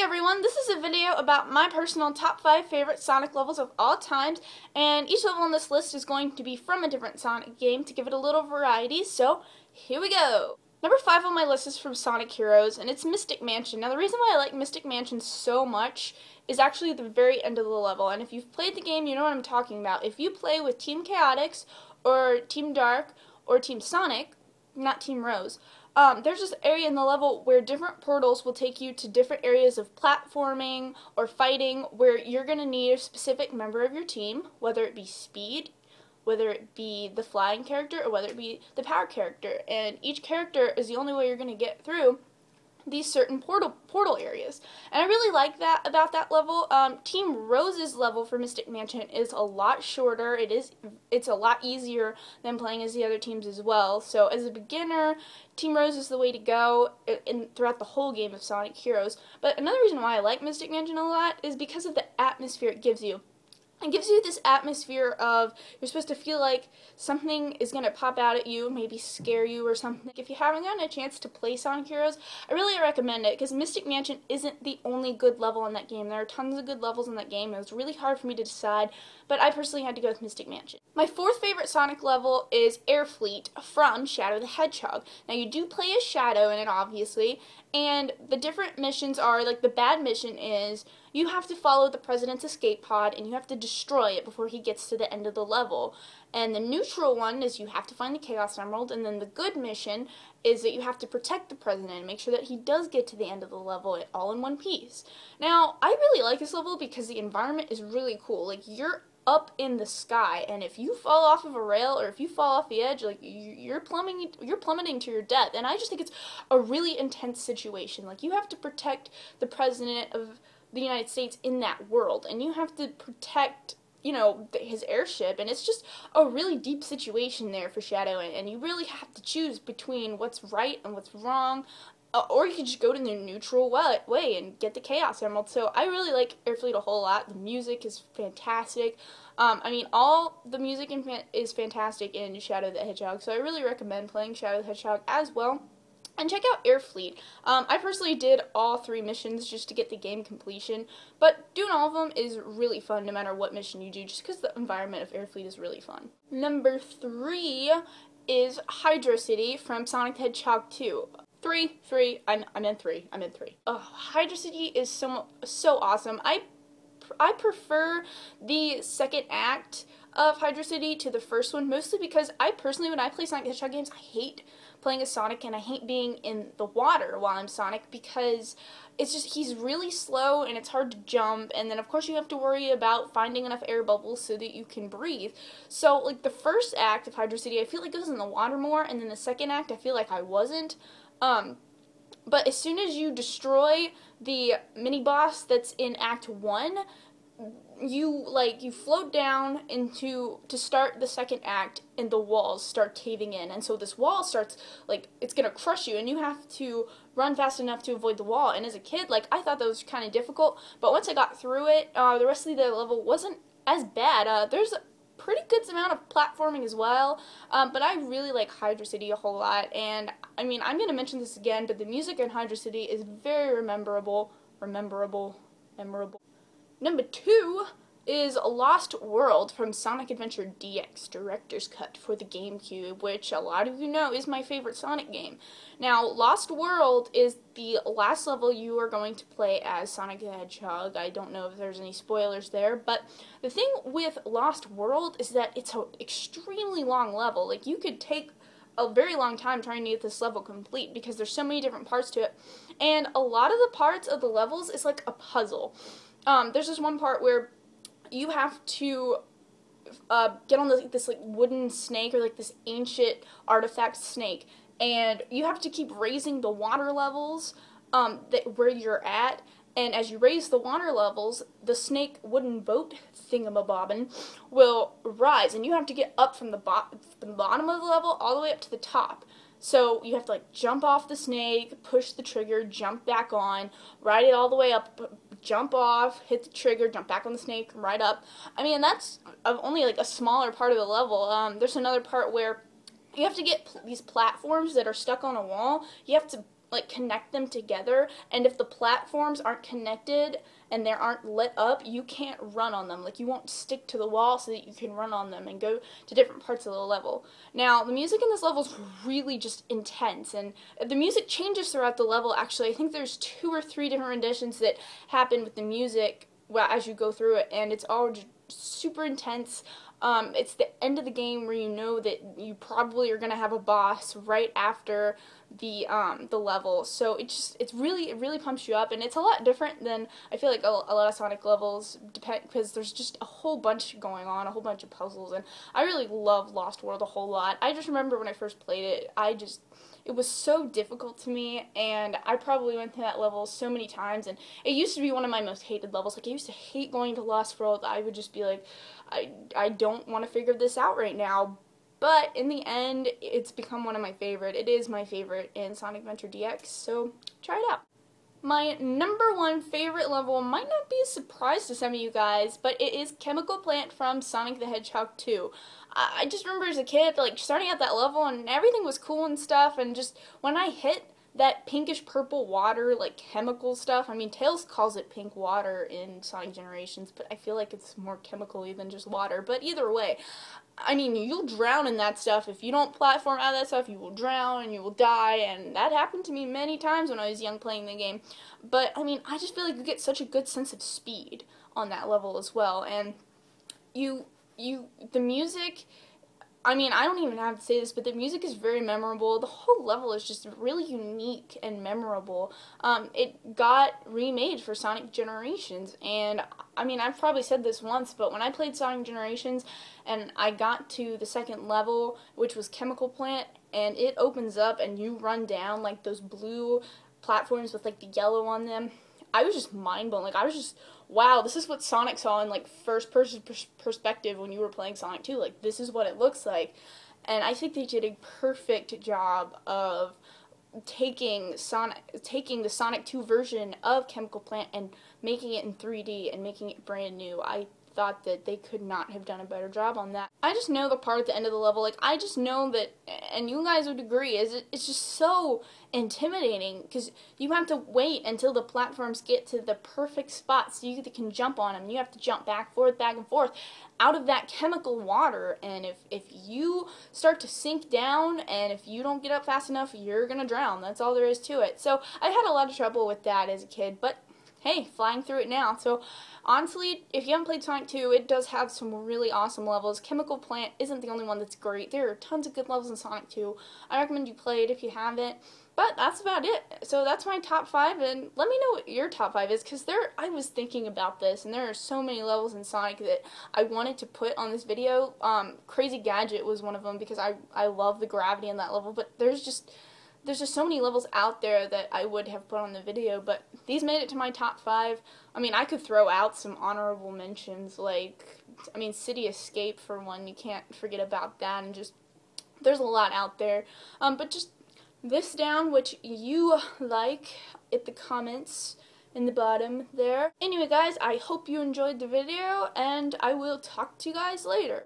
everyone, this is a video about my personal top 5 favorite Sonic levels of all times, and each level on this list is going to be from a different Sonic game to give it a little variety, so here we go. Number 5 on my list is from Sonic Heroes, and it's Mystic Mansion. Now the reason why I like Mystic Mansion so much is actually at the very end of the level, and if you've played the game, you know what I'm talking about. If you play with Team Chaotix, or Team Dark, or Team Sonic, not Team Rose, there's this area in the level where different portals will take you to different areas of platforming or fighting where you're going to need a specific member of your team, whether it be Speed, whether it be the flying character, or whether it be the power character. And each character is the only way you're going to get through these certain portal areas. And I really like that about that level. Team Rose's level for Mystic Mansion is a lot shorter. It's a lot easier than playing as the other teams as well. So as a beginner, Team Rose is the way to go throughout the whole game of Sonic Heroes. But another reason why I like Mystic Mansion a lot is because of the atmosphere it gives you. It gives you this atmosphere of you're supposed to feel like something is going to pop out at you, maybe scare you or something. If you haven't gotten a chance to play Sonic Heroes, I really recommend it because Mystic Mansion isn't the only good level in that game. There are tons of good levels in that game. It was really hard for me to decide, but I personally had to go with Mystic Mansion. My fourth favorite Sonic level is Air Fleet from Shadow the Hedgehog. Now you do play as Shadow in it, obviously, and the different missions are, like the bad mission is you have to follow the President's escape pod and you have to destroy it before he gets to the end of the level. And the neutral one is you have to find the Chaos Emerald, and then the good mission is that you have to protect the President and make sure that he does get to the end of the level all in one piece. Now, I really like this level because the environment is really cool. Like, you're up in the sky, and if you fall off of a rail or if you fall off the edge, like you're plummeting to your death. And I just think it's a really intense situation. Like, you have to protect the President of the United States in that world, and you have to protect, you know, his airship, and it's just a really deep situation there for Shadow, and you really have to choose between what's right and what's wrong, or you could just go to the neutral way and get the Chaos Emerald. So I really like Air Fleet a whole lot. The music is fantastic. I mean, all the music is fantastic in Shadow the Hedgehog, so I really recommend playing Shadow the Hedgehog as well. And check out Air Fleet. I personally did all 3 missions just to get the game completion, but doing all of them is really fun no matter what mission you do, just because the environment of Air Fleet is really fun. Number 3 is Hydra City from Sonic the Hedgehog 2. I'm in 3. Oh, Hydra City is so awesome. I prefer the second act of Hydra City to the first one, mostly because I personally, when I play Sonic the Hedgehog games, I hate playing as Sonic, and I hate being in the water while I'm Sonic because it's just, he's really slow and it's hard to jump, and then of course you have to worry about finding enough air bubbles so that you can breathe. So like the first act of Hydra City, I feel like I was in the water more, and then the second act I feel like I wasn't. But as soon as you destroy the mini-boss that's in Act 1, you float down to start the second act, and the walls start caving in, and so this wall starts, like, it's gonna crush you, and you have to run fast enough to avoid the wall. And as a kid, like, I thought that was kind of difficult, but once I got through it, the rest of the level wasn't as bad. There's a pretty good amount of platforming as well, but I really like Hydra City a whole lot, and I mean, I'm gonna mention this again, but the music in Hydra City is very memorable. Number 2 is Lost World from Sonic Adventure DX Director's Cut for the GameCube, which a lot of you know is my favorite Sonic game. Now, Lost World is the last level you are going to play as Sonic the Hedgehog. I don't know if there's any spoilers there, but the thing with Lost World is that it's an extremely long level. Like, you could take a very long time trying to get this level complete because there's so many different parts to it, and a lot of the parts of the levels is like a puzzle. There's this one part where you have to get on this like wooden snake, or like this ancient artifact snake, and you have to keep raising the water levels where you're at. And as you raise the water levels, the snake wooden boat thingamabobbin will rise, and you have to get up from the bottom of the level all the way up to the top. So you have to, like, jump off the snake, push the trigger, jump back on, ride it all the way up, jump off, hit the trigger, jump back on the snake, ride up. I mean, that's only, like, a smaller part of the level. There's another part where you have to get these platforms that are stuck on a wall. You have to like connect them together, and if the platforms aren't connected and they aren't lit up, you can't run on them. Like, you won't stick to the wall so that you can run on them and go to different parts of the level. Now, the music in this level is really just intense, and the music changes throughout the level. Actually, I think there's 2 or 3 different renditions that happen with the music as you go through it, and it's all just super intense. It's the end of the game where you know that you probably are gonna have a boss right after the level, so it really pumps you up, and it's a lot different than I feel like a lot of Sonic levels, because there's just a whole bunch going on, a whole bunch of puzzles, and I really love Lost World a whole lot. I just remember when I first played it, it was so difficult to me, and I probably went through that level so many times, and it used to be one of my most hated levels. Like, I used to hate going to Lost World. I would just be like, I don't want to figure this out right now. But in the end, it's become one of my favorite. It is my favorite in Sonic Adventure DX, so try it out. My #1 favorite level might not be a surprise to some of you guys, but it is Chemical Plant from Sonic the Hedgehog 2. I just remember as a kid, like, starting at that level, and everything was cool and stuff, and just when I hit that pinkish purple water, like, chemical stuff, I mean, Tails calls it pink water in Sonic Generations, but I feel like it's more chemical-y than just water. But either way, I mean, you'll drown in that stuff. If you don't platform out of that stuff, you will drown and you will die, and that happened to me many times when I was young playing the game. But, I mean, I just feel like you get such a good sense of speed on that level as well, and the music, I mean, I don't even have to say this, but the music is very memorable. The whole level is just really unique and memorable. It got remade for Sonic Generations, and I mean, I've probably said this once, but when I played Sonic Generations and I got to the 2nd level, which was Chemical Plant, and it opens up and you run down like those blue platforms with like the yellow on them, I was just mind blown. Like, I was just, wow, this is what Sonic saw in like first person perspective when you were playing Sonic 2. Like, this is what it looks like. And I think they did a perfect job of taking the Sonic 2 version of Chemical Plant and making it in 3D and making it brand new. I thought that they could not have done a better job on that. I just know the part at the end of the level, like, I just know that, and you guys would agree, it's just so intimidating, because you have to wait until the platforms get to the perfect spot so you can jump on them. You have to jump back and forth out of that chemical water, and if you start to sink down and if you don't get up fast enough, you're gonna drown. That's all there is to it. So I had a lot of trouble with that as a kid, but hey, flying through it now. So honestly, if you haven't played Sonic 2, it does have some really awesome levels. Chemical Plant isn't the only one that's great. There are tons of good levels in Sonic 2. I recommend you play it if you haven't. But that's about it. So that's my top 5, and let me know what your top 5 is, because I was thinking about this, and there are so many levels in Sonic that I wanted to put on this video. Crazy Gadget was one of them, because I love the gravity in that level, but there's just so many levels out there that I would have put on the video, but these made it to my top 5. I mean, I could throw out some honorable mentions, like, I mean, City Escape for one, you can't forget about that, and just, there's a lot out there, but just this down, which you like, in the comments in the bottom there. Anyway, guys, I hope you enjoyed the video, and I will talk to you guys later.